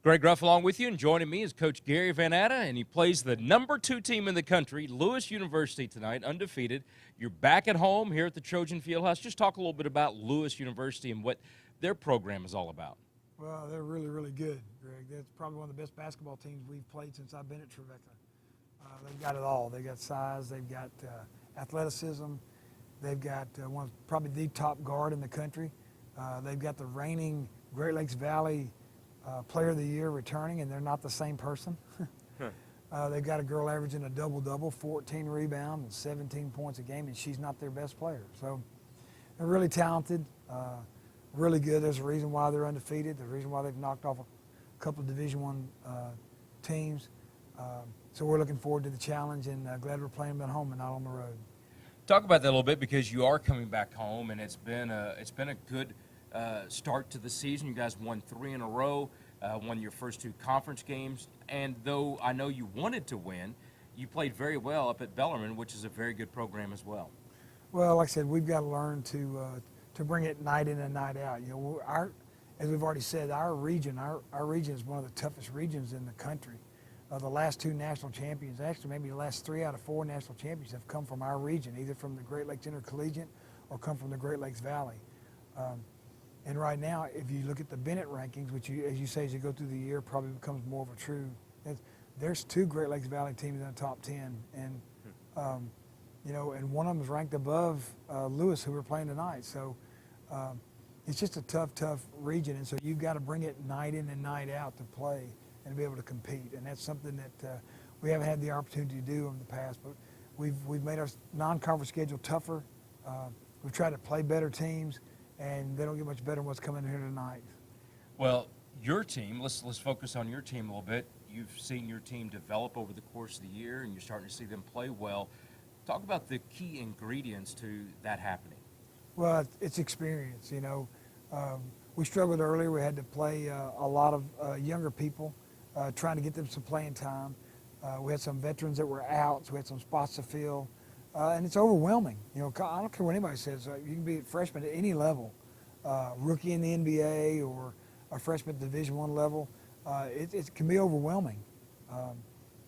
Greg Ruff along with you, and joining me is Coach Gary Van Atta, and he plays the #2 team in the country, Lewis University tonight, undefeated. You're back at home here at the Trojan Fieldhouse. Just talk a little bit about Lewis University and what their program is all about. Well, they're really, really good, Greg. That's probably one of the best basketball teams we've played since I've been at Trevecca. They've got it all. They've got size. They've got athleticism. They've got one of probably the top guard in the country. They've got the reigning Great Lakes Valley Player of the Year returning, and they're not the same person. They've got a girl averaging a double-double, 14 rebounds and 17 points a game, and she's not their best player. So they're really talented, really good. There's a reason why they're undefeated. There's a reason why they've knocked off a couple of Division I teams. So we're looking forward to the challenge, and glad we're playing them at home and not on the road. Talk about that a little bit, because you are coming back home, and it's been a good start to the season. You guys won 3 in a row, won your first 2 conference games, and though I know you wanted to win, you played very well up at Bellarmine, which is a very good program as well. Well, like I said, we've got to learn to bring it night in and night out. You know, as we've already said, our region is one of the toughest regions in the country. The last 2 national champions, actually maybe the last 3 out of 4 national champions have come from our region, either from the Great Lakes Intercollegiate or come from the Great Lakes Valley. And right now, if you look at the Bennett rankings, which, as you say, as you go through the year, probably becomes more of a true. There's 2 Great Lakes Valley teams in the top 10, and you know, and one of them is ranked above Lewis, who we're playing tonight. So it's just a tough region, and so you've got to bring it night in and night out to play and be able to compete, and that's something that we haven't had the opportunity to do in the past. But we've made our non-conference schedule tougher. We've tried to play better teams, and they don't get much better than what's coming here tonight. Well, your team, let's focus on your team a little bit. You've seen your team develop over the course of the year, and you're starting to see them play well. Talk about the key ingredients to that happening. Well, it's experience. You know, we struggled earlier. We had to play a lot of younger people, trying to get them some playing time. We had some veterans that were out, so we had some spots to fill. And it's overwhelming. You know, I don't care what anybody says. You can be a freshman at any level, rookie in the NBA or a freshman at Division I level. It can be overwhelming.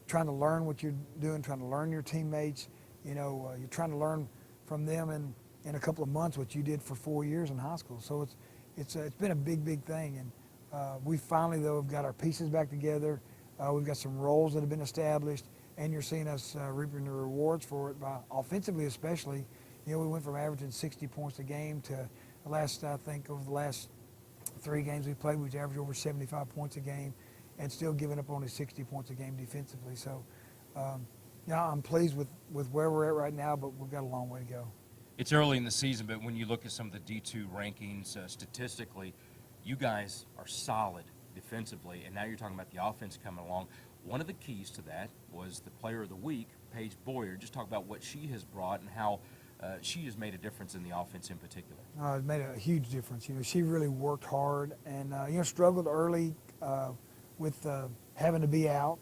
Trying to learn what you're doing, trying to learn your teammates. You know, you're trying to learn from them in a couple of months what you did for 4 years in high school. So it's been a big thing. And we finally, though, have got our pieces back together. We've got some roles that have been established. And you're seeing us reaping the rewards for it, by offensively especially. You know, we went from averaging 60 points a game to I think over the last 3 games we played, we've averaged over 75 points a game and still giving up only 60 points a game defensively. So, yeah, I'm pleased with where we're at right now, but we've got a long way to go. It's early in the season, but when you look at some of the D2 rankings statistically, you guys are solid defensively, and now you're talking about the offense coming along. One of the keys to that was the Player of the Week, Paige Boyer. Just talk about what she has brought and how she has made a difference in the offense in particular. It made a huge difference. You know, she really worked hard and, you know, struggled early with having to be out,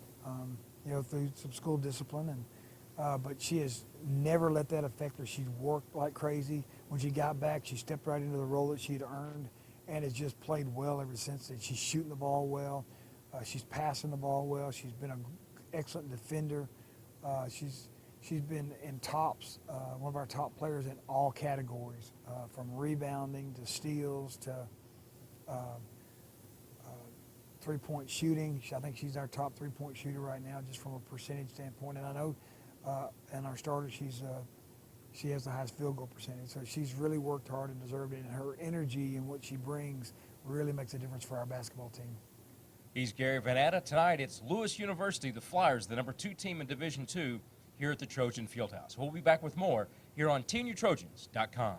you know, through some school discipline. But she has never let that affect her. She's worked like crazy. When she got back, she stepped right into the role that she'd earned and has just played well ever since. She's shooting the ball well. She's passing the ball well. She's been an excellent defender. She's been in tops, one of our top players in all categories, from rebounding to steals to three-point shooting. I think she's our top three-point shooter right now, just from a percentage standpoint. And I know in our starter, she has the highest field goal percentage. So she's really worked hard and deserved it. And her energy and what she brings really makes a difference for our basketball team. He's Gary Van Atta. Tonight, it's Lewis University, the Flyers, the #2 team in Division II, here at the Trojan Fieldhouse. We'll be back with more here on TeamUTrojans.com.